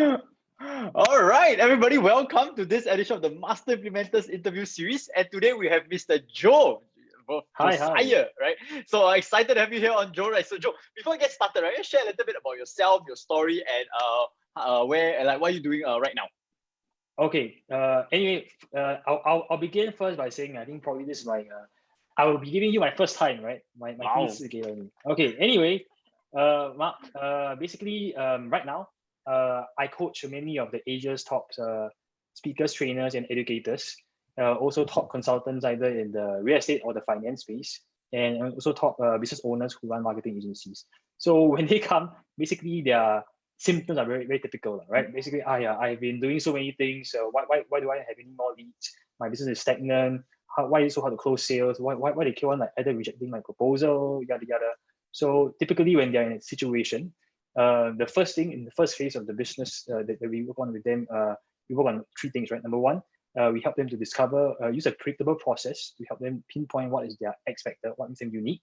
All right, everybody, welcome to this edition of the Master Implementers interview series. And today we have Mr. Joe, Hi. Josiah, right? So excited to have you here on Joe, right? So Joe, before we get started, right, share a little bit about yourself, your story, and where, like, what are you doing right now? Okay. Anyway, I'll begin first by saying I think probably this is my I will be giving you my first time, right? My Wow. 第一次给了你. Okay. Anyway, basically, right now, I coach many of the Asia's top speakers, trainers, and educators. Also top consultants either in the real estate or the finance space, and also top business owners who run marketing agencies. So when they come, basically their symptoms are very, very typical, right? Basically, I've been doing so many things. Why do I have any more leads? My business is stagnant. Why is it so hard to close sales? Why they keep on like either rejecting my proposal, yada yada. So typically when they're in a situation, the first thing in the first phase of the business that we work on with them, we work on three things, right? Number one, we help them to discover, use a predictable process to help them pinpoint what is their XFactor, what makes them unique.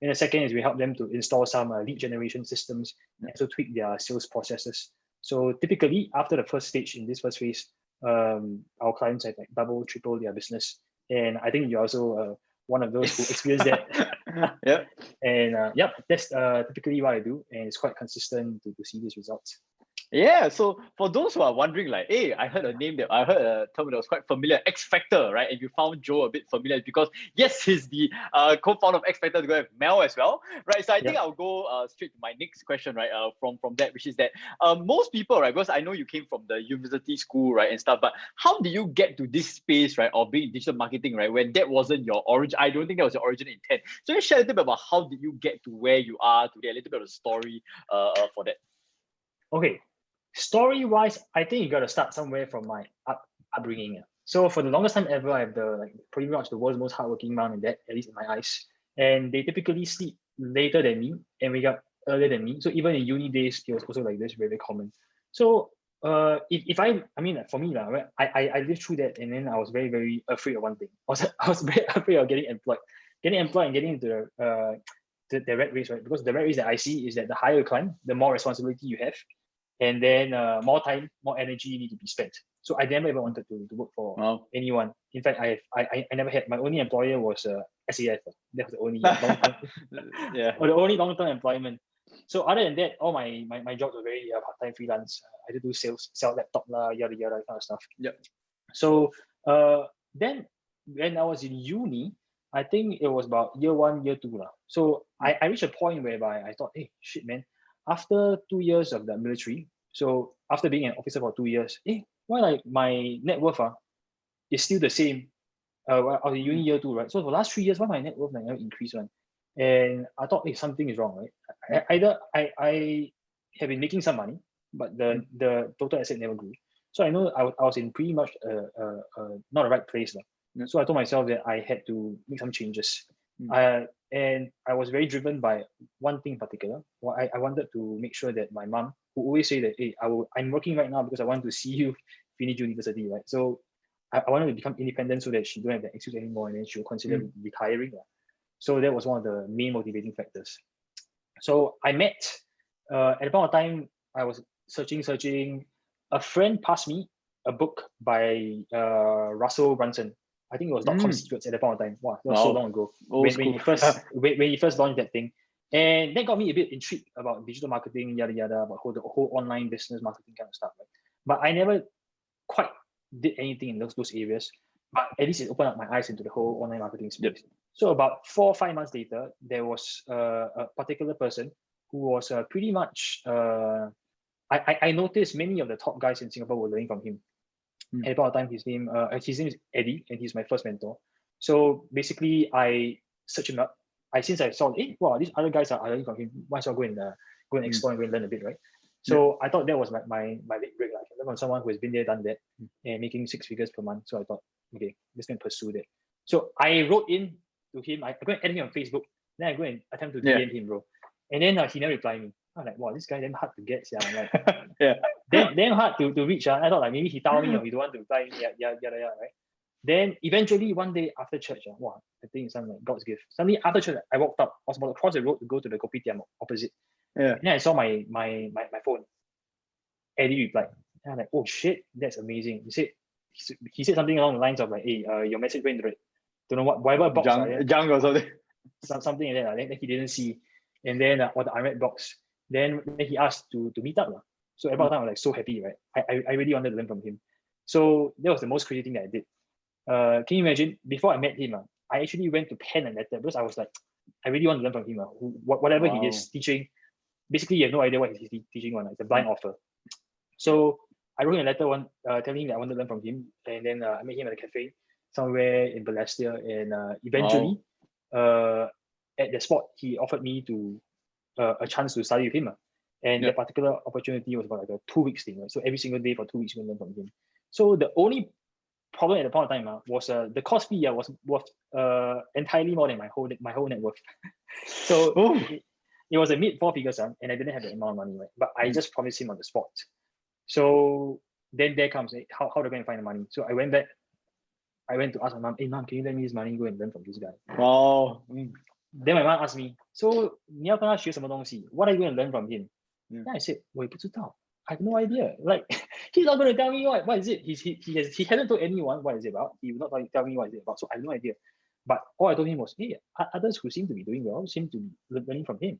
And the second is we help them to install some lead generation systems and also tweak their sales processes. So typically after the first stage in this first phase, our clients have like double, triple their business. And I think you're also one of those who experienced that. Yeah. And that's typically what I do. And it's quite consistent to see these results. Yeah, so for those who are wondering, like, hey, I heard a term that was quite familiar, XFactor, right? And you found Joe a bit familiar because yes, he's the co-founder of XFactor to go with Mel as well, right? So I think I'll go straight to my next question, right? From that, which is that most people, right? Because I know you came from the university school, right, and stuff. But how did you get to this space, right, of being digital marketing, right? When that wasn't your origin, I don't think that was your origin intent. So just share a little bit about how did you get to where you are today, a little bit of the story for that. Okay. Story-wise, I think you got to start somewhere from my upbringing. So for the longest time ever, I have pretty much the world's most hardworking mom and dad, at least in my eyes. And they typically sleep later than me and wake up earlier than me. So even in uni days, it was also like this, very, very common. So for me, I lived through that, and then I was very, very afraid of one thing. I was very afraid of getting employed and getting into the rat race, right? Because the rat race that I see is that the higher you climb, the more responsibility you have. And then more time, more energy need to be spent. So I never ever wanted to work for anyone. In fact, I never had, my only employer was SAF. That was the only or the only long-term employment. So other than that, all my jobs were very part-time freelance. I did do sales, sell laptop, yada yada kind of stuff. Yep. So then when I was in uni, I think it was about year 1, year 2. So I reached a point whereby I thought, hey, shit, man. After 2 years of the military, so after being an officer for 2 years, why like my net worth is still the same? I was in uni year 2, right? So for the last 3 years, why my net worth never increased one? And I thought, something is wrong, right? Either I have been making some money, but the total asset never grew. So I know I was in pretty much not the right place. So I told myself that I had to make some changes. And I was very driven by one thing in particular. I wanted to make sure that my mom, who always say that, hey, I'm working right now because I want to see you finish university, right? So I wanted to become independent so that she don't have that excuse anymore, and then she'll consider retiring. So that was one of the main motivating factors. So I met, at the point of time, I was searching. A friend passed me a book by Russell Brunson. I think it was .com Secrets at that point of time. Wow, that was so long ago. When he first launched that thing. And that got me a bit intrigued about digital marketing, yada yada, about the whole online business marketing kind of stuff. Right? But I never quite did anything in those areas. But at least it opened up my eyes into the whole online marketing space. Yep. So about 4 or 5 months later, there was a particular person who was pretty much, I noticed many of the top guys in Singapore were learning from him. At the point of time, his name is Eddie, and he's my first mentor. So basically, I searched him up. Since I saw, wow, these other guys are learning from him. Why should I go and explore and go and learn a bit, right? So I thought that was my big break. I learned from someone who has been there, done that, and making 6 figures per month. So I thought, okay, let's go and pursue that. So I wrote in to him. I go and add him on Facebook. Then I go and attempt to DM him, bro. And then he never replied me. I'm like, wow, this guy damn hard to get. I'm like, damn hard to reach. I thought like maybe he told me or he don't want to reply me, yada, right? Then eventually one day after church, wow, I think it's something like God's gift. Suddenly after church, I walked up. I was about to cross the road to go to the kopitiam opposite. And then I saw my phone. Eddie replied. And I'm like, oh shit, that's amazing. He said something along the lines of like, hey, your message went to don't know what, whatever box. Junk or something. Something like that. Then he didn't see. And then or the unread box. Then he asked to meet up. So at that time I was like so happy, right? I really wanted to learn from him. So that was the most crazy thing that I did. Can you imagine, before I met him, I actually went to pen a letter because I was like, I really want to learn from him. Whatever he is teaching, basically you have no idea what he's teaching on. It's a blind offer. So I wrote a letter telling him that I want to learn from him. And then I met him at a cafe somewhere in Balestier. And eventually, at the spot, he offered me a chance to study with him. And that particular opportunity was about like a 2 weeks thing. Right? So every single day for 2 weeks, you can learn from him. So the only problem at the point of time was the cost fee was entirely more than my whole net worth. So it was a mid 4 figures, and I didn't have the amount of money, right? But I just promised him on the spot. So then there comes how they're going to find the money. So I went back. I went to ask my mom, hey mom, can you lend me this money, go and learn from this guy? Then my mom asked me, so 你要跟他学什么东西? What are you going to learn from him? Then I said, 我也不知道. I have no idea. Like he's not going to tell me what is it. He hasn't told anyone what is it about. He will not tell me what is it about. So I have no idea. But all I told him was, hey, others who seem to be doing well seem to be learning from him.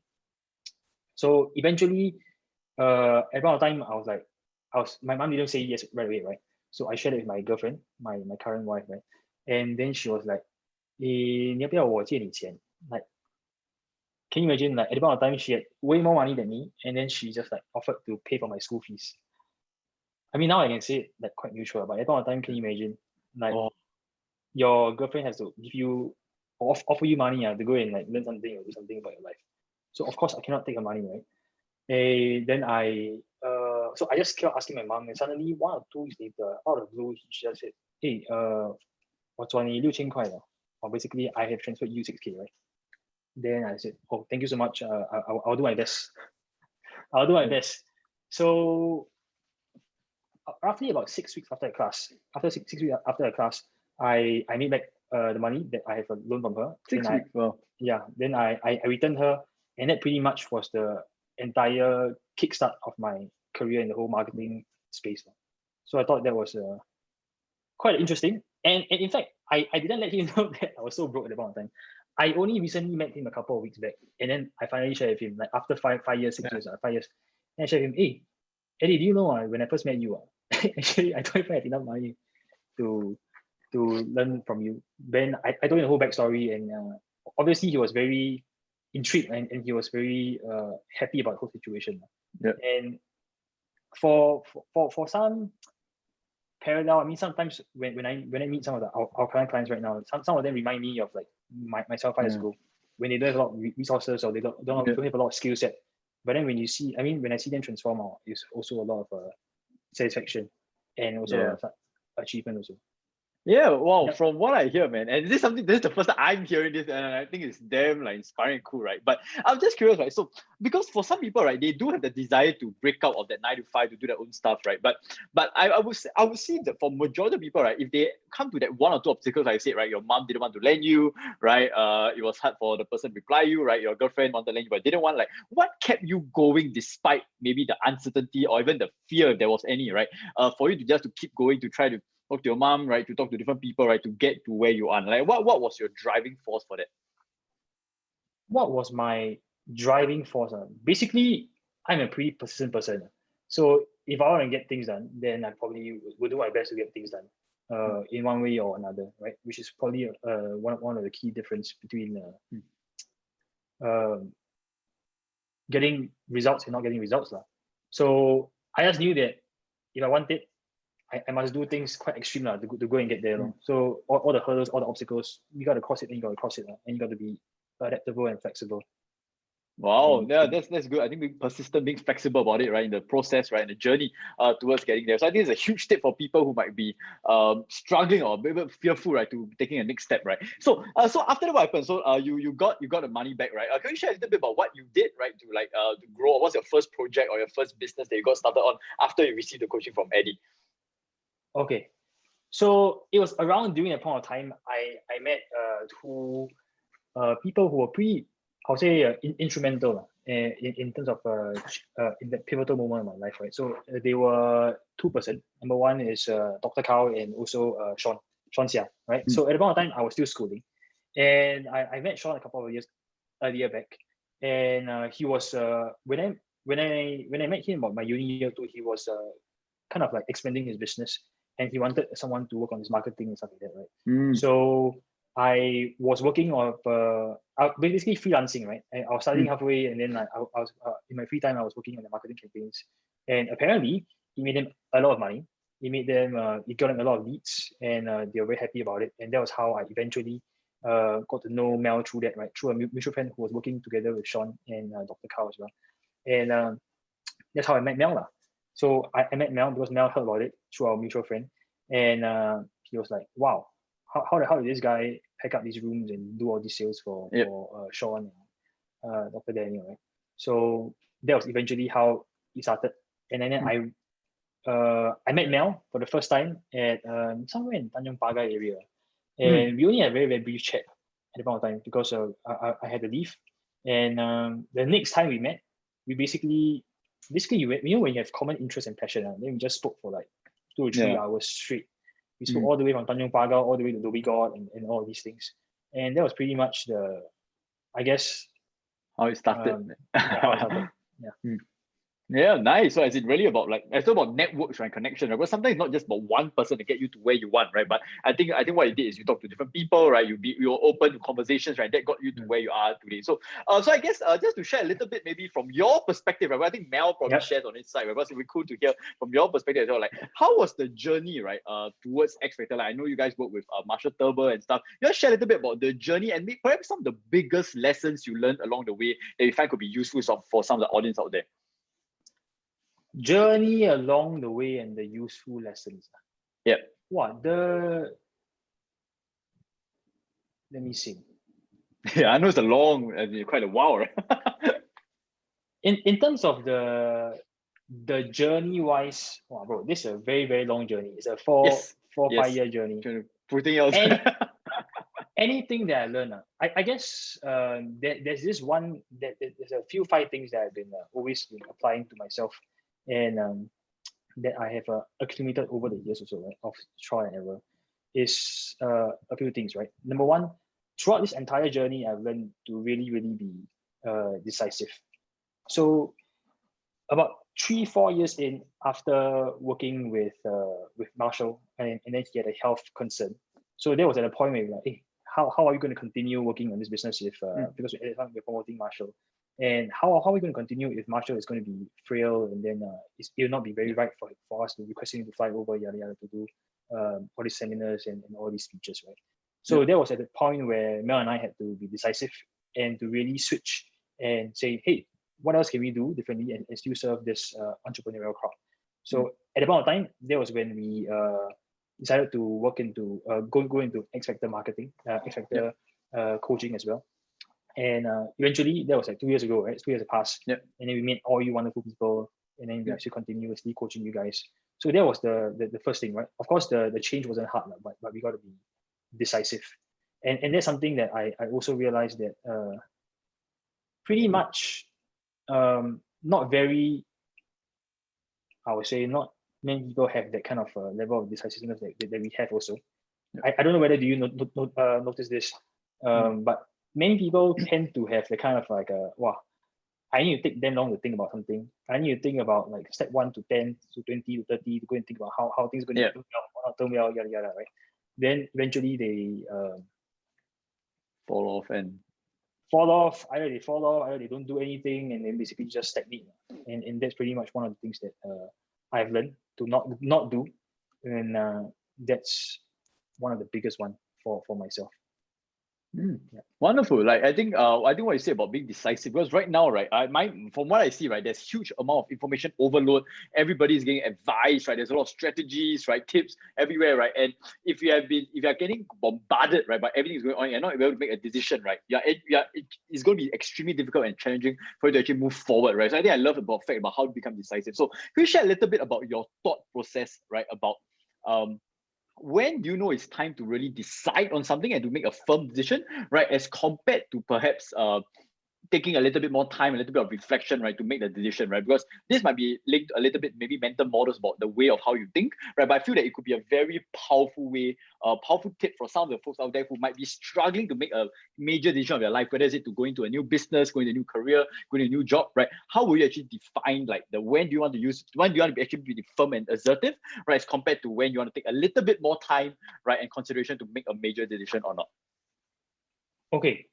So eventually, at about time, my mom didn't say yes right away, right? So I shared it with my girlfriend, my current wife, right? And then she was like, 你要不要我借你钱? Like, can you imagine, like at about time she had way more money than me, and then she just like offered to pay for my school fees. I mean, now I can say it like quite neutral, but at about time, can you imagine, like your girlfriend has to give you offer you money to go and like learn something or do something about your life. So of course I cannot take her money, right? Then so I just kept asking my mom, and suddenly 1 or 2 weeks later, out of the blue, she just said, hey, 我转你6000块了. Or basically I have transferred you 6K, right? Then I said, oh, thank you so much. I'll do my best. I'll do my best. So roughly about 6 weeks after the class, after six weeks after the class, I made back the money that I have loaned from her. 6 weeks. Wow. Yeah. Then I returned her, and that pretty much was the entire kickstart of my career in the whole marketing space. So I thought that was quite interesting. And in fact, I didn't let him know that I was so broke at the point of time. I only recently met him a couple of weeks back, and then I finally shared with him, like after 5 years, 6 years, 5 years. And I shared with him, hey, Eddie, do you know when I first met you, actually I don't even have enough money to learn from you. Then I told him the whole backstory, and obviously he was very intrigued, and he was very happy about the whole situation. And for some parallel, I mean, sometimes when I meet some of our current clients right now, some of them remind me of like myself 5 years ago, when they don't have a lot of resources or they don't have a lot of skill set. But then when I see them transform, it's also a lot of satisfaction and also achievement also. Yeah, wow. From what I hear, man, and this is the first time I'm hearing this, and I think it's damn like inspiring and cool, right? But I'm just curious, right? So because for some people, right, they do have the desire to break out of that 9 to 5 to do their own stuff, right? But I would see that for majority of people, right, if they come to that 1 or 2 obstacles, like I said, right, your mom didn't want to lend you, right? It was hard for the person to reply you, right? Your girlfriend wanted to lend you but didn't want. Like, what kept you going despite maybe the uncertainty or even the fear, if there was any, right? For you to keep going, to try to talk to your mom, right? To talk to different people, right? To get to where you are. Like, what was your driving force for that? What was my driving force? Basically, I'm a pretty persistent person. So if I want to get things done, then I probably will do my best to get things done in one way or another, right? Which is probably one of the key difference between getting results and not getting results. So I just knew that if I want it, I must do things quite extreme to go and get there. So all the hurdles, all the obstacles, you got to cross it, and you got to cross it, and you got to be adaptable and flexible. Wow, yeah, that's good. I think being persistent, being flexible about it, right, in the process, right, in the journey towards getting there. So I think it's a huge tip for people who might be struggling or a bit fearful, right, to taking a next step, right. So after that, what happened? So you got the money back, right? Can you share a little bit about what you did, right, to like to grow? What's your first project or your first business that you got started on after you received the coaching from Eddie? Okay, so it was around during that point of time I met two people who were pretty, I'll say, instrumental in terms of in the pivotal moment of my life, right? So they were two person. Number one is Dr. Kao and also Sean Xia, right? So at the point of time, I was still schooling, and I met Sean a couple of years earlier back, and he was when I met him about my uni year two, he was kind of like expanding his business, and he wanted someone to work on his marketing and stuff like that, right? So I was working on basically freelancing, right? I was studying halfway, and then I was in my free time I was working on the marketing campaigns, and apparently it made them a lot of money. It made them it got them a lot of leads, and they were very happy about it. And that was how I eventually got to know Mel through that, right? Through a mutual friend who was working together with Sean and Dr. Kao as well, and that's how I met Mel lah. So I met Mel because Mel heard about it through our mutual friend, and he was like, "Wow, how the hell did this guy pack up these rooms and do all these sales for Sean and Dr. Daniel?" Right? So that was eventually how it started, and then I met Mel for the first time at somewhere in Tanjong Pagar area, and we only had a very brief chat at the point of time because I had to leave, and the next time we met, we basically you know when you have common interest and passion, then we just spoke for like 2 or 3 hours straight. We spoke all the way from Tanjong Pagar all the way to Dhoby Ghaut and all these things, and that was pretty much I guess how it started. how it started. Yeah. Yeah, nice. So it's really about it's about networks, right? Connection, right? But sometimes it's not just about one person to get you to where you want, right? But I think what you did is you talk to different people, right? You were open to conversations, right? That got you to where you are today. So so I guess just to share a little bit maybe from your perspective, right? I think Mel probably shares on his side, right? But it's really cool to hear from your perspective as well. Like, how was the journey, right? Towards XFactor? Like, I know you guys work with Marshall Turber and stuff. Just share a little bit about the journey and maybe perhaps some of the biggest lessons you learned along the way that you find could be useful for some of the audience out there. Journey along the way and the useful lessons. Yeah. What let me see. Yeah, I know it's quite a while, right? in terms of the journey wise, wow, bro, this is a very long journey. It's a 5 year journey. Putting else. Anything that I learned, I guess there's this one there's a few 5 things that I've been always been applying to myself, and that I have accumulated over the years also, right, of trial and error, is a few things, right? Number one, throughout this entire journey, I've learned to really be decisive. So about 3-4 years in, after working with Marshall, and then he had a health concern. So there was at a point where we're like, hey, how are you going to continue working on this business if because at the time we're promoting Marshall, and how are we going to continue if Marshall is going to be frail, and then it will not be very right for us to request him to fly over yada to do all these seminars and all these speeches, right? So there was at the point where Mel and I had to be decisive and to really switch and say, hey, what else can we do differently and still serve this entrepreneurial crowd? So at the point of time, that was when we decided to work into go into XFactor marketing, XFactor coaching as well. And eventually, that was like 2 years ago, right? 2 years have passed. And then we met all you wonderful people, and then we actually continuously coaching you guys. So that was the first thing, right? Of course, the change wasn't hard, but we got to be decisive. And that's something that I also realized that pretty much not very, I would say, not many people have that kind of level of decisiveness that we have also. I don't know whether do you notice this, but many people tend to have the kind of like, wow, I need to take them long to think about something. I need to think about like step 1 to 10 to 20 to 30 to go and think about how things are going to turn well, not turn well, yada, right? Then eventually they fall off. Either they fall off, either they don't do anything, and then basically just stagnate. And that's pretty much one of the things that I've learned to not do, and that's one of the biggest one for myself. Wonderful. Like I think what you say about being decisive, because right now, right, from what I see, right, there's huge amount of information overload. Everybody is getting advice, right? There's a lot of strategies, right, tips everywhere, right? And if you are getting bombarded, right, by everything is going on, you're not able to make a decision, right? It's going to be extremely difficult and challenging for you to actually move forward, right? So I think I love about fact about how to become decisive. So can you share a little bit about your thought process, right, about when do you know it's time to really decide on something and to make a firm decision, right? As compared to perhaps taking a little bit more time, a little bit of reflection, right, to make the decision, right? Because this might be linked a little bit, maybe mental models about the way of how you think, right? But I feel that it could be a very powerful way, powerful tip for some of the folks out there who might be struggling to make a major decision of their life, whether it's to go into a new business, go into a new career, go into a new job, right? How will you actually define like when do you want to be actually be firm and assertive, right? As compared to when you want to take a little bit more time, right, and consideration to make a major decision or not? Okay,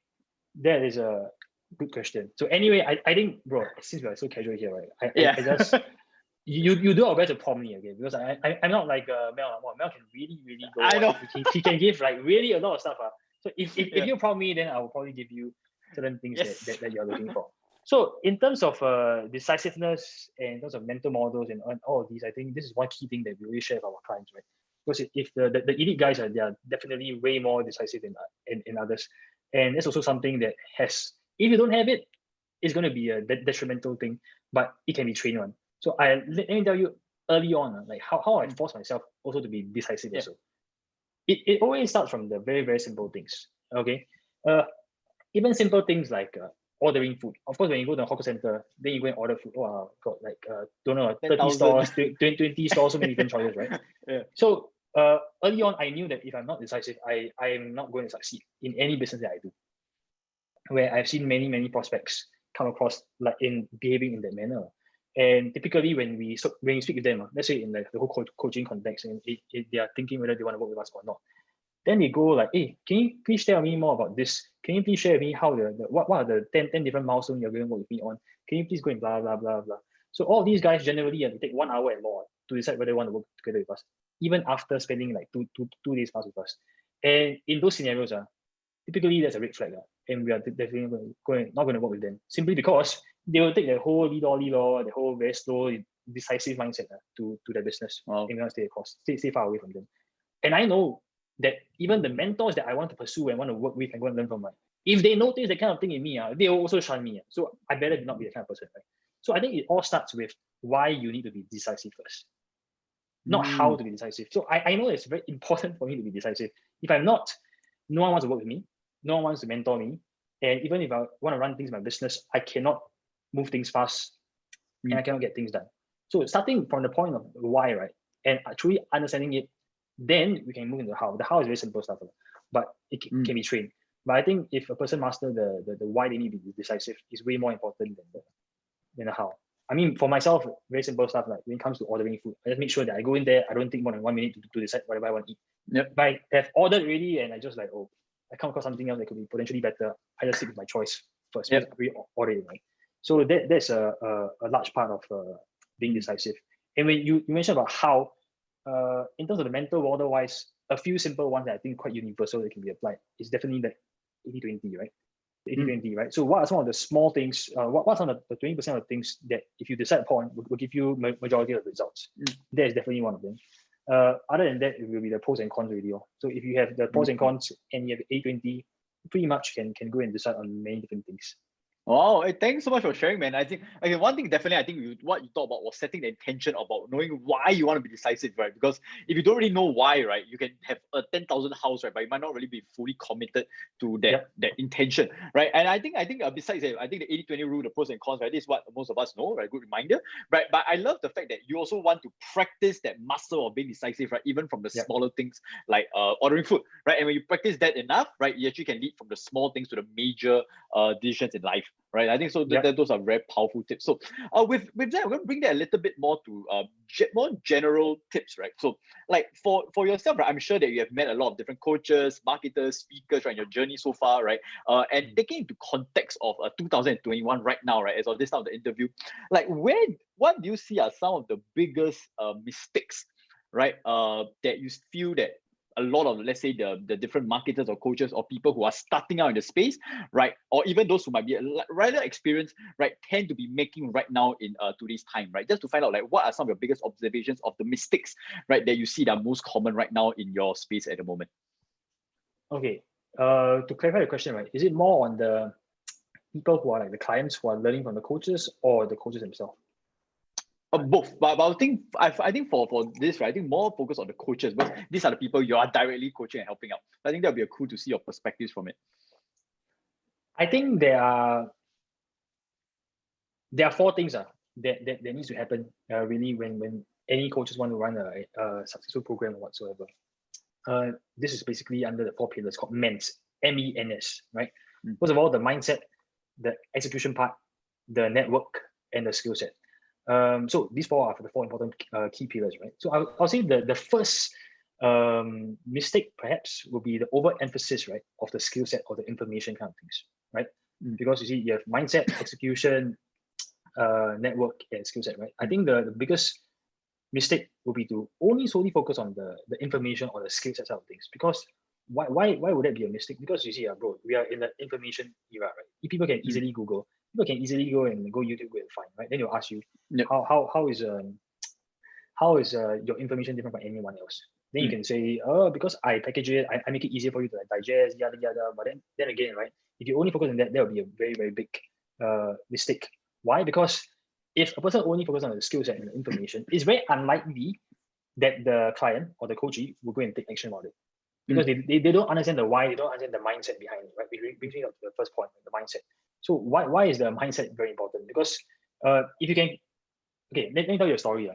that is a good question. So anyway, I think, bro, since we're so casual here, right? I just you do our best to prompt me again, because I'm not like Mel. Well, Mel can really go I on. know. He can give like really a lot of stuff. So if you prompt me, then I will probably give you certain things that you're looking for. So in terms of decisiveness and in terms of mental models and all of these, I think this is one key thing that we really share with our clients, right? Because if the elite guys they are definitely way more decisive in others. And that's also something that has, if you don't have it, it's going to be a detrimental thing, but it can be trained on. So let me tell you early on, like how I force myself also to be decisive also. It always starts from the very, very simple things, okay? Even simple things like ordering food. Of course, when you go to a hawker center, then you go and order food. Oh, got like, don't know, 30 stores, 20 stores, so many different choices, right? So early on, I knew that if I'm not decisive, I am not going to succeed in any business that I do. Where I've seen many prospects come across like in behaving in that manner. And typically when we speak with them, let's say in like the whole coaching context, and they are thinking whether they want to work with us or not, then they go like, hey, can you please tell me more about this? Can you please share with me how what are the 10 different milestones you're going to work with me on? Can you please go and blah, blah, blah, blah. So all these guys generally take 1 hour and more to decide whether they want to work together with us, even after spending like two days plus with us. And in those scenarios, typically that's a red flag. And we are definitely not going to work with them, simply because they will take the whole the whole very slow, decisive mindset to their business. Wow. And we want to stay far away from them. And I know that even the mentors that I want to pursue and want to work with and go and learn from, if they notice the kind of thing in me, they will also shun me. So I better not be the kind of person, right? So I think it all starts with why you need to be decisive first, not how to be decisive. So I know it's very important for me to be decisive. If I'm not, no one wants to work with me, no one wants to mentor me. And even if I want to run things in my business, I cannot move things fast and I cannot get things done. So starting from the point of why, right, and truly understanding it, then we can move into the how. The how is very simple stuff, but it can be trained. But I think if a person masters the why they need to be decisive is way more important than the how. I mean, for myself, very simple stuff, like when it comes to ordering food, I just make sure that I go in there, I don't take more than 1 minute to decide whatever I want to eat. If I have ordered already and I just like, oh, I come across something else that could be potentially better, I just stick with my choice first. We order it, right? So that's a large part of being decisive. And when you mentioned about how, in terms of the mental model wise, a few simple ones that I think quite universal that can be applied is definitely the 80-20, right? 80-20, right? So what are some of the small things, what are some of the 20% of things that if you decide upon will give you majority of the results? That is definitely one of them. Other than that, it will be the pros and cons video. So if you have the pros and cons and you have 80-20, pretty much can go and decide on many different things. Wow, hey, thanks so much for sharing, man. I think one thing definitely, I think what you talked about was setting the intention about knowing why you want to be decisive, right? Because if you don't really know why, right, you can have a 10,000 house, right, but you might not really be fully committed to that intention, right? And I think besides that, I think the 80-20 rule, the pros and cons, right, this is what most of us know, right? Good reminder, right? But I love the fact that you also want to practice that muscle of being decisive, right? Even from the smaller things like ordering food, right? And when you practice that enough, right, you actually can lead from the small things to the major decisions in life. Right, I think so. Those are very powerful tips. So, with that, I'm going to bring that a little bit more to more general tips, right? So, like for yourself, right, I'm sure that you have met a lot of different coaches, marketers, speakers, right, in your journey so far, right? And taking into context of 2021 right now, right, as of this time of the interview, like what do you see are some of the biggest mistakes, right? That you feel that a lot of, let's say, the different marketers or coaches or people who are starting out in the space, right? Or even those who might be rather experienced, right, tend to be making right now in today's time, right? Just to find out like what are some of your biggest observations of the mistakes, right, that you see that are most common right now in your space at the moment. Okay. To clarify the question, right, is it more on the people who are like the clients who are learning from the coaches or the coaches themselves? Both, but I think for this, right, I think more focus on the coaches, because these are the people you are directly coaching and helping out. I think that'll be cool to see your perspectives from it. I think there are there are four things that needs to happen really when any coaches want to run a successful program or whatsoever. This is basically under the four pillars called MENS, MENS, right? First of all, the mindset, the execution part, the network, and the skill set. So these four are the four important key pillars, right? So I'll say the first mistake perhaps will be the overemphasis, right, of the skill set or the information kind of things, right? Because you see, you have mindset, execution, network, and skill set, right? I think the biggest mistake will be to only solely focus on the information or the skill set side of things. Because why would that be a mistake? Because you see, bro, we are in the information era, right? If people can easily Google, people can easily go YouTube, go and find, right? Then they'll ask you, how is your information different from anyone else? Then you can say, oh, because I package it, I make it easier for you to digest, yada yada. But then again, right? If you only focus on that, that will be a very, very big mistake. Why? Because if a person only focuses on the skill set and the information, it's very unlikely that the client or the coachee will go and take action about it. Because they don't understand the why, they don't understand the mindset behind it, right? We bring up to the first point, the mindset. So why is the mindset very important? Because if you can, okay, let me tell you a story.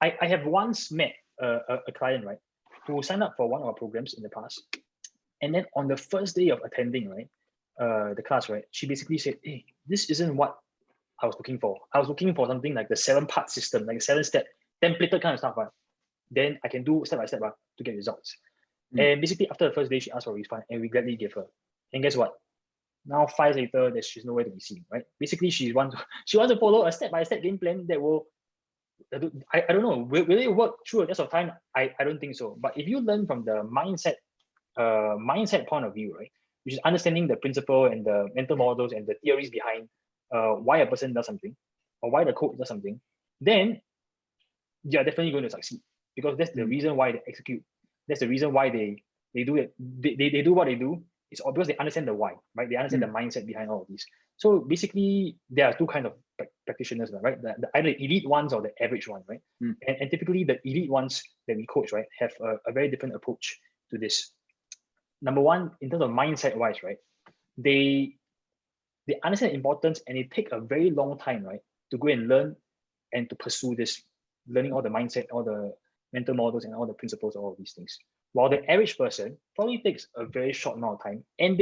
I have once met a client, right, who signed up for one of our programs in the past. And then on the first day of attending, right, the class, right, she basically said, hey, this isn't what I was looking for. I was looking for something like the 7-part system, like a 7-step templated kind of stuff. Then I can do step by step to get results. And basically after the first day, she asked for a refund and we gladly gave her. And guess what? Now 5 years later, that she's nowhere to be seen, right? Basically, she wants to follow a step-by-step game plan that will, I don't know, will it work through a test of time? I don't think so. But if you learn from the mindset point of view, right, which is understanding the principle and the mental models and the theories behind why a person does something or why the coach does something, then you're definitely going to succeed, because that's the reason why they execute. That's the reason why they do it. They do what they do. It's because they understand the why, right? They understand the mindset behind all of these. So basically, there are two kinds of practitioners, right? Either the elite ones or the average one, right? And typically, the elite ones that we coach, right, have a very different approach to this. Number one, in terms of mindset-wise, right, they understand the importance and it take a very long time, right, to go and learn and to pursue this, learning all the mindset, all the mental models and all the principles, all of these things. While the average person probably takes a very short amount of time. And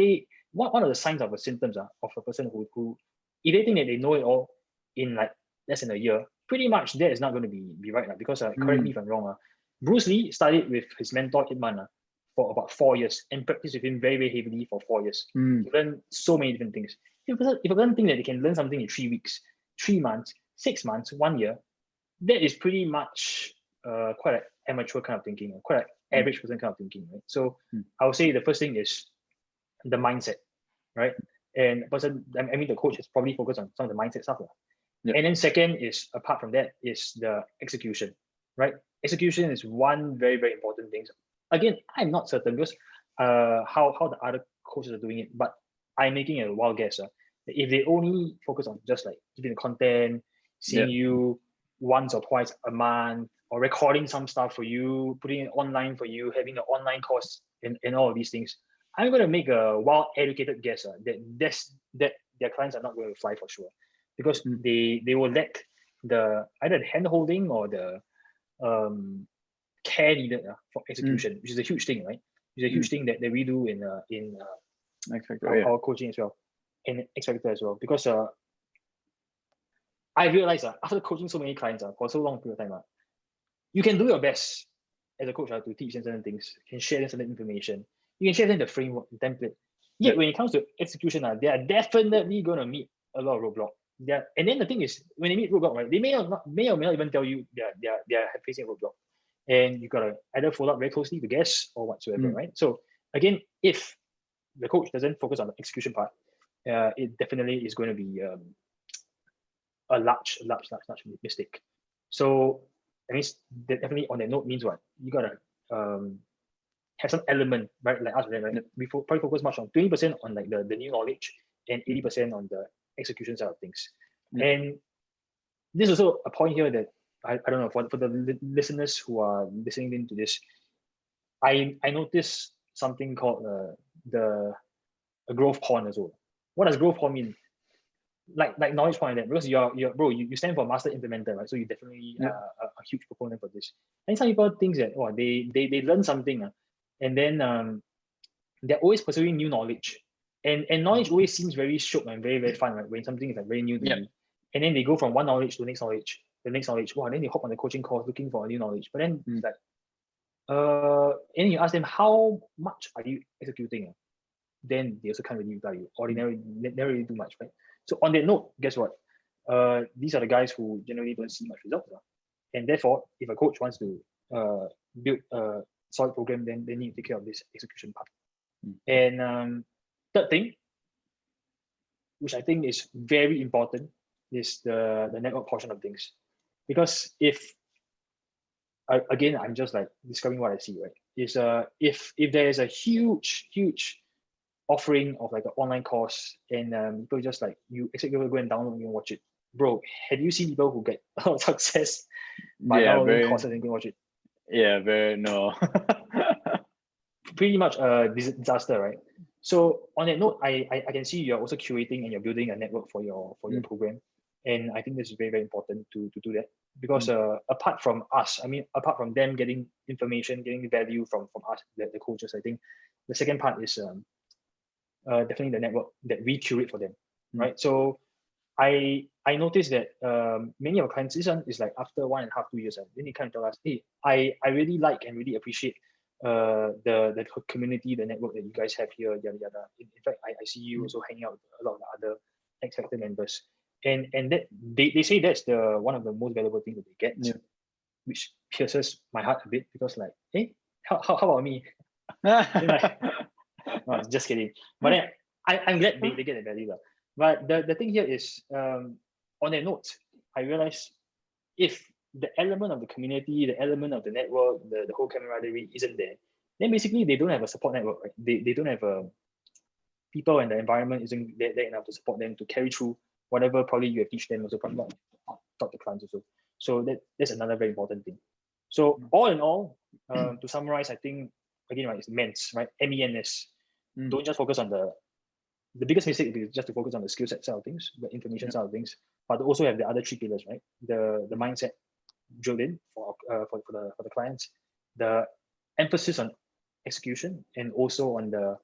one of the signs of the symptoms of a person who if they think that they know it all in like less than a year, pretty much that is not going to be right now. Because correct me if I'm wrong, Bruce Lee studied with his mentor Ip Man for about 4 years and practiced with him very, very heavily for 4 years. He learned so many different things. If a person think that they can learn something in 3 weeks, 3 months, 6 months, 1 year, that is pretty much quite an amateur kind of thinking, quite an average person kind of thinking, right? So I would say the first thing is the mindset, right? And the coach is probably focused on some of the mindset stuff. And then second is, apart from that, is the execution, right? Execution is one very, very important thing. Again, I'm not certain because how the other coaches are doing it, but I'm making a wild guess. If they only focus on just like giving the content, seeing you once or twice a month, or recording some stuff for you, putting it online for you, having an online course and all of these things, I'm going to make a wild educated guess that their clients are not going to fly for sure, because they will lack either the hand holding or the care needed for execution, which is a huge thing, right? It's a huge thing that we do in XFactor, our coaching as well, and XFactor as well, because I realized after coaching so many clients for so long period of time, you can do your best as a coach to teach them certain things, can share them certain information, you can share them the framework, the template. Yet when it comes to execution, they are definitely going to meet a lot of roadblock. And then the thing is, when they meet roadblock, right, they may or may not even tell you they are facing a roadblock, and you gotta either follow up very closely to guess or whatsoever, right? So again, if the coach doesn't focus on the execution part, it definitely is going to be a large mistake. So that means that definitely on that note means what? You gotta have some element, right? Like us, right? We probably focus much on 20% on like the new knowledge and 80% on the execution side of things. And this is also a point here that I don't know, for the listeners who are listening into this, I noticed something called a growth horn as well. What does growth horn mean? like knowledge point of that, because you're bro, you stand for master implementer, right? So you definitely a huge proponent for this. And some people think that they learn something, and then they're always pursuing new knowledge. And knowledge always seems very shook and very, very fun, right? When something is like very new to you. And then they go from one knowledge to the next knowledge, wow, then they hop on the coaching course looking for a new knowledge. But then it's like, and then you ask them, how much are you executing? Then they also can't really tell you, or they never really do much, right? So on that note, guess what? These are the guys who generally don't see much results. And therefore, if a coach wants to build a solid program, then they need to take care of this execution part. And third thing, which I think is very important, is the network portion of things. Because if I'm just like discovering what I see, right? Is if there is a huge offering of like an online course, and people just like, you expect people to go and download and watch it. Bro, have you seen people who get a lot of success by downloading courses and go watch it? Yeah, very no. Pretty much a disaster, right? So on that note, I can see you're also curating and you're building a network for your program. And I think this is very, very important to do that. Because apart from us, I mean, apart from them getting information, getting value from us, the coaches, I think the second part is definitely the network that we curate for them, right? So I noticed that many of our clients, this one is like after 1.5 to 2 years, then they kind of tell us, hey, I really like and really appreciate the community, the network that you guys have here, yada yada. In fact, I see you also hanging out with a lot of the other XFactor members, and that they say that's the one of the most valuable things that they get, which pierces my heart a bit, because like, hey, how about me? Like, no, just kidding. But then I'm glad they get the value. But the thing here is, on that note, I realized if the element of the community, the element of the network, the whole camaraderie isn't there, then basically they don't have a support network, right? They don't have people, and the environment isn't there enough to support them to carry through whatever probably you have teach them, also probably not talk to clients also. So that's another very important thing. So all in all, to summarize, I think again, right, it's MENS, right? MENS. Don't just focus on the biggest mistake is just to focus on the skill set side of things, the information side of things, but also have the other three pillars, right? The mindset drilled in for the clients, the emphasis on execution, and also on the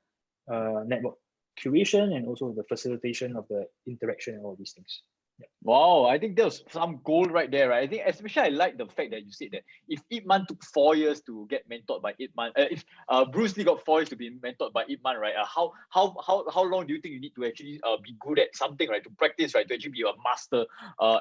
network curation, and also the facilitation of the interaction and all these things. Yeah. Wow, I think there was some gold right there, right? I think especially I like the fact that you said that if Ip Man took 4 years to get mentored by Ip Man, if Bruce Lee got 4 years to be mentored by Ip Man, right? How long do you think you need to actually be good at something, right? To practice, right? To actually be a master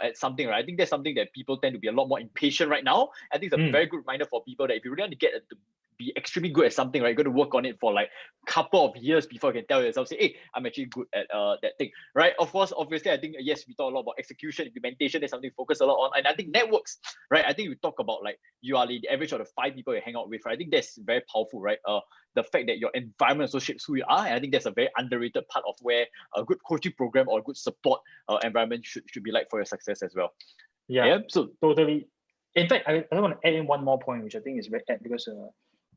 at something, right? I think that's something that people tend to be a lot more impatient right now. I think it's a very good reminder for people that if you really want to get to be extremely good at something, right? You're going to work on it for like a couple of years before you can tell yourself, say, hey, I'm actually good at that thing, right? Of course, obviously, I think, yes, we talk a lot about execution, implementation, that's something we focus a lot on. And I think networks, right? I think we talk about like you are the average of the 5 people you hang out with, right? I think that's very powerful, right? The fact that your environment also shapes who you are. And I think that's a very underrated part of where a good coaching program or a good support environment should be like for your success as well. Yeah, so totally. In fact, I want to add in one more point, which I think is very apt, because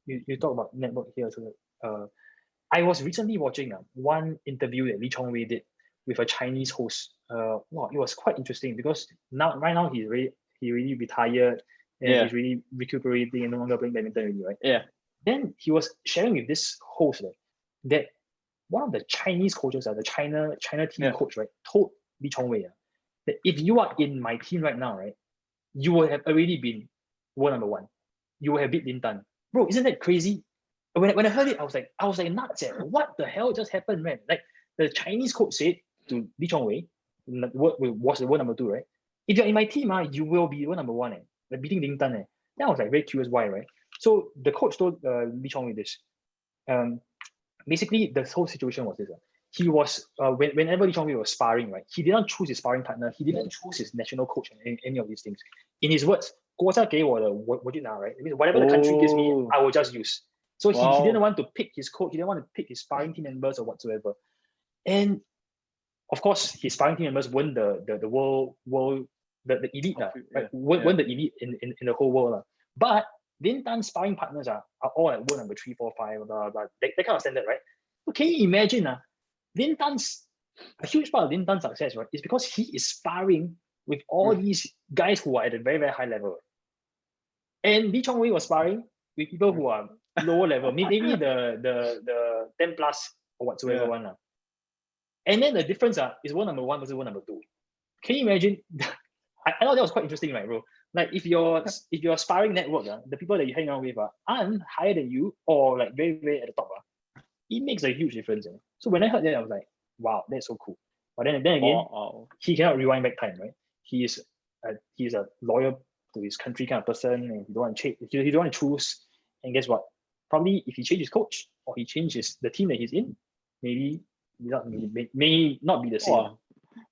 you talk about network here. So I was recently watching one interview that Lee Chong Wei did with a Chinese host. Wow, it was quite interesting, because right now he really retired, and he's really recuperating and no longer playing badminton already, right? Yeah. Then he was sharing with this host that one of the Chinese coaches, the China team coach, right, told Lee Chong Wei that if you are in my team right now, right, you will have already been world number 1. You will have beat Lin Tan. Bro, isn't that crazy? When I heard it, I was like nuts. What the hell just happened, man? Like the Chinese coach said to Lee Chong Wei, was the world number 2, right? If you're in my team, you will be world number 1, like beating Lin Tan. Then I was like very curious why, right? So the coach told Lee Chong Wei this. Basically, the whole situation was this. He was whenever Lee Chong Wei was sparring, right? He didn't choose his sparring partner. He didn't choose his national coach and any of these things. In his words, 国家给我的我就拿, right? It means whatever the country gives me, I will just use. So he didn't want to pick his coach. He didn't want to pick his sparring team members or whatsoever. And of course, his sparring team members won the world the elite, right? Won the elite in the whole world. But Lin Tan's sparring partners are all like world number 3, 4, 5, blah, blah, blah. That kind of standard, right? So can you imagine Lin Tan's a huge part of Din Tan's success, right, is because he is sparring with all these guys who are at a very, very high level. And Lee Chong Wei was sparring with people who are lower level, maybe the 10 plus or whatsoever one. And then the difference is world number 1 versus world number 2. Can you imagine? I thought that was quite interesting, right, bro? Like if your sparring network, the people that you hang out with aren't higher than you or like very, very at the top, it makes a huge difference. So when I heard that, I was like, wow, that's so cool. But then again, he cannot rewind back time, right? He is a loyal to his country kind of person, and he don't want to change. He don't want to choose. And guess what? Probably if he changes coach or he changes the team that he's in, maybe may not be the same.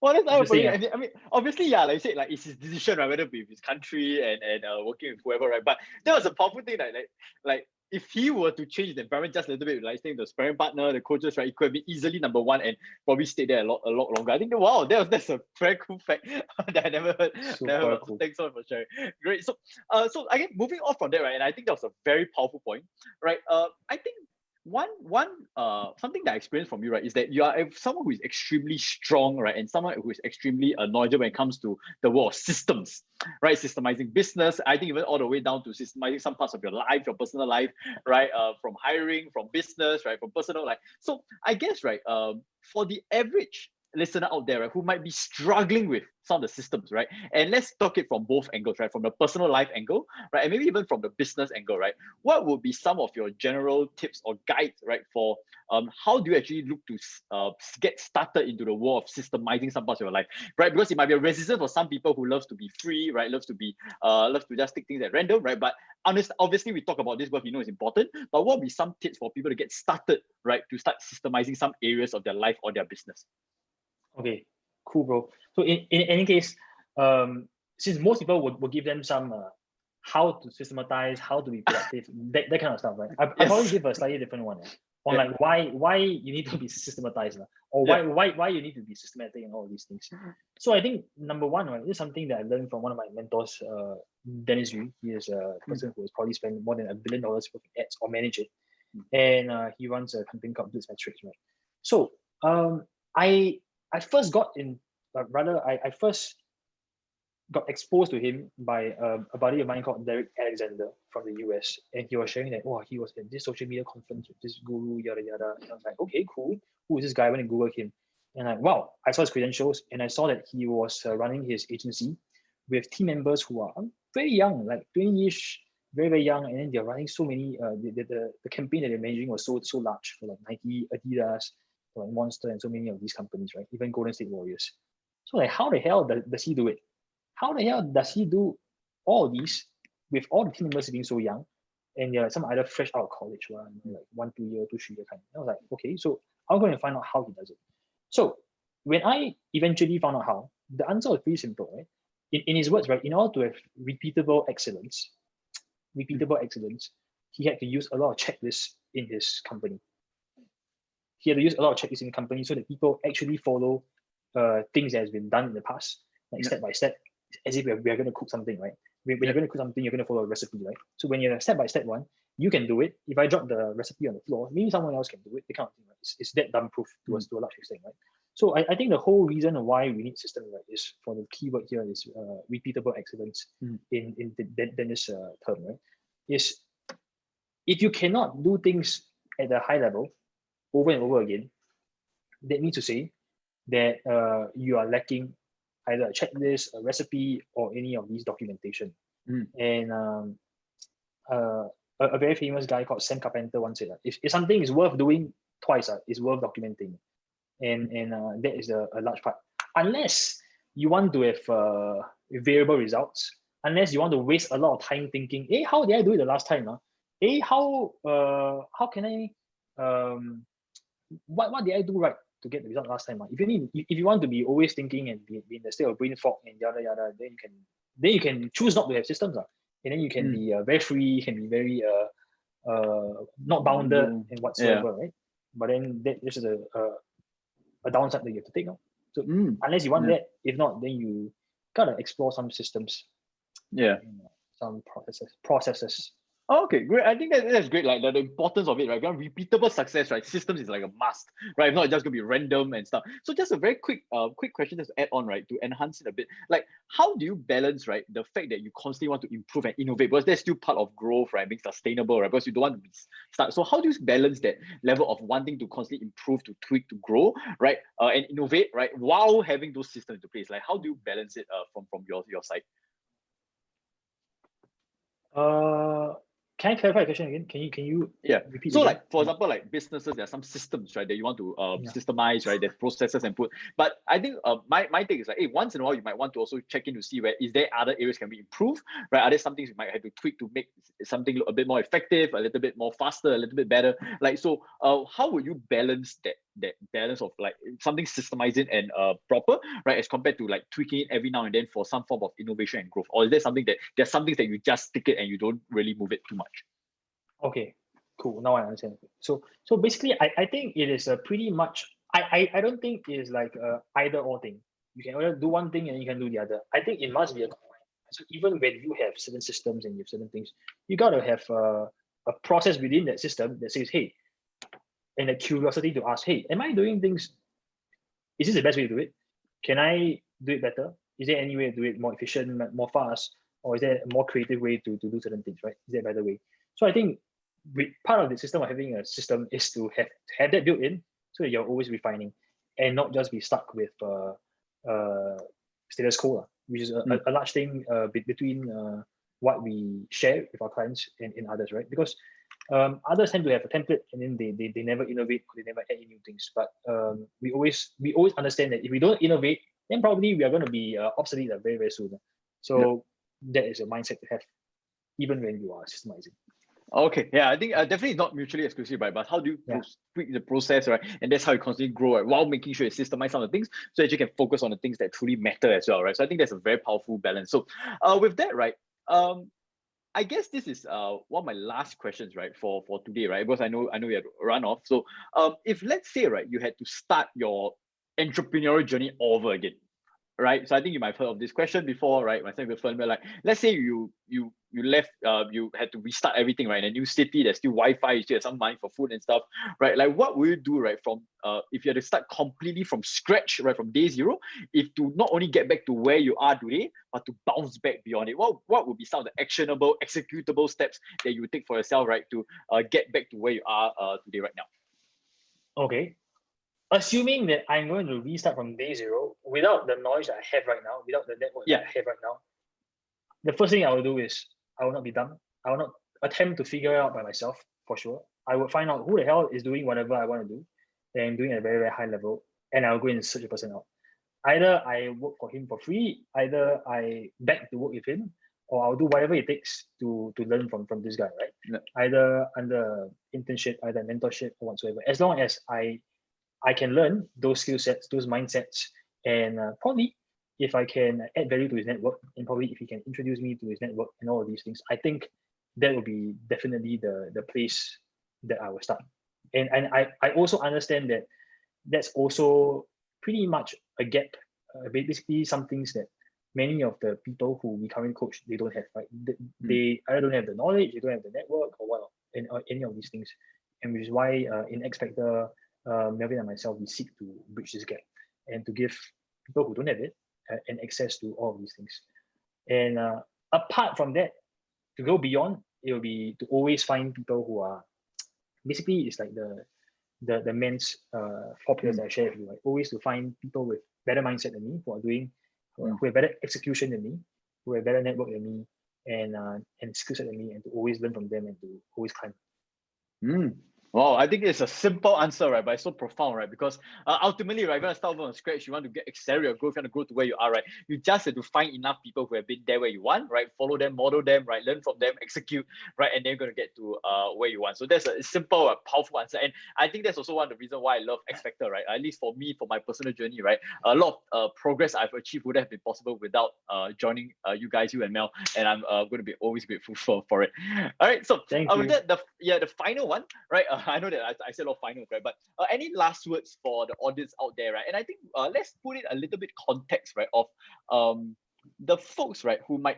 Well, that's I mean, obviously, yeah, like you said, like it's his decision, right? Whether with his country and working with whoever, right? But that was a powerful thing, like if he were to change the environment just a little bit, like saying the sparring partner, the coaches, right, it could have been easily number 1 and probably stayed there a lot longer. I think wow, that's a very cool fact that I never heard. Super cool. Thanks so much for sharing. Great. So again, moving off from that, right, and I think that was a very powerful point, right? I think one something that I experienced from you, right, is that you are someone who is extremely strong, right, and someone who is extremely knowledgeable when it comes to the world of systems, right? Systemizing business, I think even all the way down to systemizing some parts of your life, your personal life, right? From hiring, from business, right, from personal life. So I guess, right, for the average listener out there, right, who might be struggling with some of the systems, right? And let's talk it from both angles, right? From the personal life angle, right? And maybe even from the business angle, right? What would be some of your general tips or guides, right? For how do you actually look to get started into the world of systemizing some parts of your life, right? Because it might be a resistance for some people who loves to be free, right? Loves to just take things at random, right? But obviously we talk about this, but we know it's important. But what would be some tips for people to get started, right? To start systemizing some areas of their life or their business? Okay, cool, bro. So in any case, since most people will give them some how to systematize, how to be productive, that kind of stuff, right? I'll probably give a slightly different one on like why you need to be systematized, or why you need to be systematic and all these things. So I think number 1, right, this is something that I learned from one of my mentors, Dennis Yu. He is a person who has probably spent more than $1 billion working ads or manage it, and he runs a company called Busineses, right? So I first got in, I first got exposed to him by a buddy of mine called Derek Alexander from the US. And he was sharing that, he was at this social media conference with this guru, yada, yada. And I was like, okay, cool. Who is this guy? I went and Googled him. And I saw his credentials and I saw that he was running his agency with team members who are very young, like 20-ish, very, very young. And then they're running so many, the campaign that they're managing was so large for like Nike, Adidas, like Monster, and so many of these companies, right? Even Golden State Warriors. So like, how the hell does he do it? How the hell does he do all these with all the team members being so young, and they're like some either fresh out of college, like 1, 2 year, 2, 3 year kind. I was like, okay, so I'm going to find out how he does it. So when I eventually found out how, the answer was pretty simple, right? In his words, right, in order to have repeatable excellence, he had to use a lot of checklists in his company. He had to use a lot of checklists in the company so that people actually follow things that has been done in the past, like step by step, as if we are going to cook something, right? When you're going to cook something, you're going to follow a recipe, right? So when you're step by step one, you can do it. If I drop the recipe on the floor, maybe someone else can do it, the kind of thing, right? It's that dumb proof to a large extent, right? So I think the whole reason why we need system, right, is for the keyword here is repeatable excellence in this term, right? Is if you cannot do things at a high level over and over again, that means to say that you are lacking either a checklist, a recipe, or any of these documentation. And a very famous guy called Sam Carpenter once said that if something is worth doing twice, it's worth documenting. And that is a large part. Unless you want to have variable results, unless you want to waste a lot of time thinking, hey, how did I do it the last time? Hey, how can I what did I do right to get the result last time? If you want to be always thinking and be in the state of brain fog and yada yada, then you can choose not to have systems, and then you can be very free, you can be very not bounded and whatsoever, right? But then this is a downside that you have to take. So unless you want that, if not, then you gotta explore some systems, and, some processes. Okay, great. I think that's great. Like the importance of it, right? Because repeatable success, right? Systems is like a must, right? If not, it's just gonna be random and stuff. So just a very quick question just to add on, right? To enhance it a bit. Like, how do you balance, right, the fact that you constantly want to improve and innovate, because that's still part of growth, right? Being sustainable, right? Because you don't want to be stuck. So how do you balance that level of wanting to constantly improve, to tweak, to grow, right? And innovate, right? While having those systems to place. Like, how do you balance it from your side? Uh, can I clarify the question again? Can you Yeah. repeat So again? like for Yeah. example, like businesses, there are some systems, right, that you want to Yeah. systemize, right? There's processes and put. But I think my take is like, hey, once in a while you might want to also check in to see where is there other areas can be improved, right? Are there some things you might have to tweak to make something look a bit more effective, a little bit more faster, a little bit better? Like so, how would you balance that balance of like something systemizing and proper, right, as compared to like tweaking it every now and then for some form of innovation and growth? Or is there something that there's some things that you just stick it and you don't really move it too much? Okay, cool. Now I understand. So basically, I think it is a pretty much. I don't think it is like a either or thing. You can either do one thing and you can do the other. I think it must be a combined. So even when you have certain systems and you have certain things, you gotta have a process within that system that says, hey, and a curiosity to ask, hey, am I doing things? Is this the best way to do it? Can I do it better? Is there any way to do it more efficient, more fast, or is there a more creative way to do certain things? Right? Is there a better way? So I think part of the system of having a system is to have that built in, so that you're always refining, and not just be stuck with uh, status quo, which is Mm, a large thing between what we share with our clients and others, right? Because others tend to have a template and then they never innovate, they never add in new things. But we always understand that if we don't innovate, then probably we are going to be obsolete very, very soon. yeah. So that is a mindset to have even when you are systemizing. Okay, yeah, I think definitely not mutually exclusive, right? But how do you Yeah. tweak the process, right? And that's how you constantly grow, right? While making sure you systemize some of the things so that you can focus on the things that truly matter as well, right? So I think that's a very powerful balance. So, with that, right? I guess this is one of my last questions, right, for today, right? Because I know we have to run off. So, if let's say, right, you had to start your entrepreneurial journey over again, right? So I think you might have heard of this question before, right? Myself with firm, like let's say you left, you had to restart everything, right? In a new city, there's still Wi-Fi, you still have some money for food and stuff, right? Like what will you do, right? From if you had to start completely from scratch, right, from day zero, if to not only get back to where you are today, but to bounce back beyond it, what would be some of the actionable, executable steps that you would take for yourself, right, to get back to where you are today right now? Okay. Assuming that I'm going to restart from day zero without the knowledge that I have right now, without the network that Yeah. I have right now, the first thing I will do is I will not be dumb. I will not attempt to figure it out by myself for sure. I will find out who the hell is doing whatever I want to do and doing at a very, very high level, and I'll go and search the person out. Either I work for him for free, either I beg to work with him, or I'll do whatever it takes to learn from this guy, right? Yeah. Either under internship, either mentorship or whatsoever. As long as I can learn those skill sets, those mindsets, and probably if I can add value to his network, and probably if he can introduce me to his network and all of these things, I think that would be definitely the place that I will start. And I also understand that that's also pretty much a gap. Basically, some things that many of the people who we currently coach they don't have, right? Mm, They either don't have the knowledge, they don't have the network, or what, and or any of these things, and which is why in XFactor, Melvin and myself we seek to bridge this gap and to give people who don't have it and access to all of these things. And apart from that, to go beyond, it will be to always find people who are basically it's like the men's 4 pillars mm, that I share with you. Right? Always to find people with better mindset than me, who are doing, mm. who have better execution than me, who have better network than me, and skill set than me, and to always learn from them and to always climb. Mm. Wow, I think it's a simple answer, right? But it's so profound, right? Because ultimately, right, you're gonna start from scratch. You want to get accelerate your growth, you want to grow to where you are, right? You just have to find enough people who have been there where you want, right? Follow them, model them, right? Learn from them, execute, right? And then you're gonna get to where you want. So that's a simple, powerful answer. And I think that's also one of the reasons why I love XFactor, right? At least for me, for my personal journey, right? A lot of progress I've achieved would have been possible without joining you guys, you and Mel. And I'm going to be always grateful for it. All right. So Thank with you. that, the final one, right? I know that I said a lot of finals, right? But any last words for the audience out there, right? And I think let's put it a little bit context, right? Of the folks, right, who might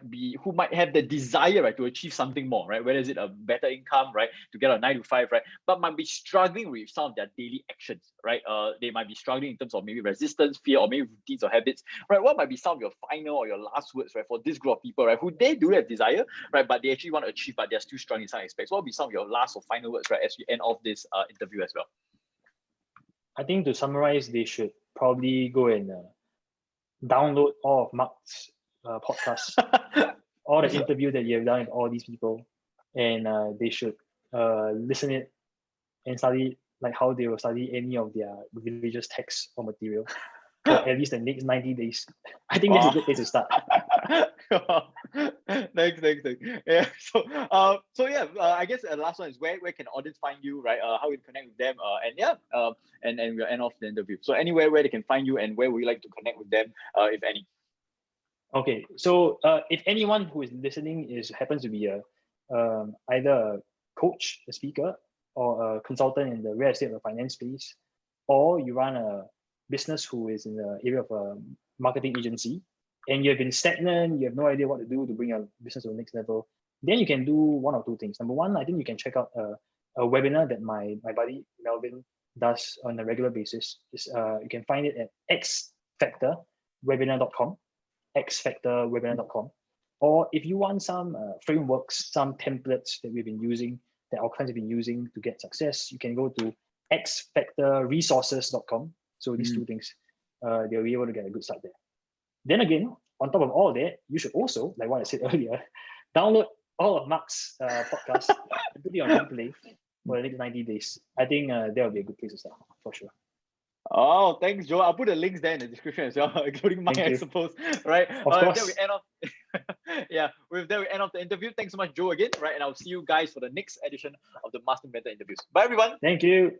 have the desire, right, to achieve something more, right, whether is it a better income, right, to get a 9 to 5, right, but might be struggling with some of their daily actions, right? They might be struggling in terms of maybe resistance, fear, or maybe routines or habits, right? What might be some of your final or your last words, right, for this group of people, right, who they do have desire, right, but they actually want to achieve, but they're still struggling in some aspects? What would be some of your last or final words, right, as we end off this interview as well? I think to summarize, they should probably go and download all of Mark's podcasts, all the interview that you have done with all these people, and they should listen it and study like how they will study any of their religious texts or material for at least the next 90 days. I think that's a good place to start. Thanks. Yeah. So yeah, I guess the last one is where can audience find you, right? How we connect with them, and we'll end off the interview. So anywhere where they can find you, and where would you like to connect with them, if any? Okay, so if anyone who is listening happens to be either a coach, a speaker, or a consultant in the real estate or finance space, or you run a business who is in the area of a marketing agency, and you have been stagnant, you have no idea what to do to bring your business to the next level, then you can do one or two things. Number one, I think you can check out a webinar that my buddy Melvin does on a regular basis. You can find it at XFactorwebinar.com, XFactorwebinar.com. Or if you want some frameworks, some templates that we've been using, that our clients have been using to get success, you can go to XFactorresources.com. So these two things, they'll be able to get a good start there. Then again, on top of all that, you should also, like what I said earlier, download all of Mark's podcasts and put it on replay for the next 90 days. I think that will be a good place to start, for sure. Oh, thanks, Joe. I'll put the links there in the description as well, including mine, I suppose. Right? Of course. With that we end off. Yeah, with that we end off the interview. Thanks so much, Joe, again. Right, and I'll see you guys for the next edition of the Master Mentor interviews. Bye, everyone. Thank you.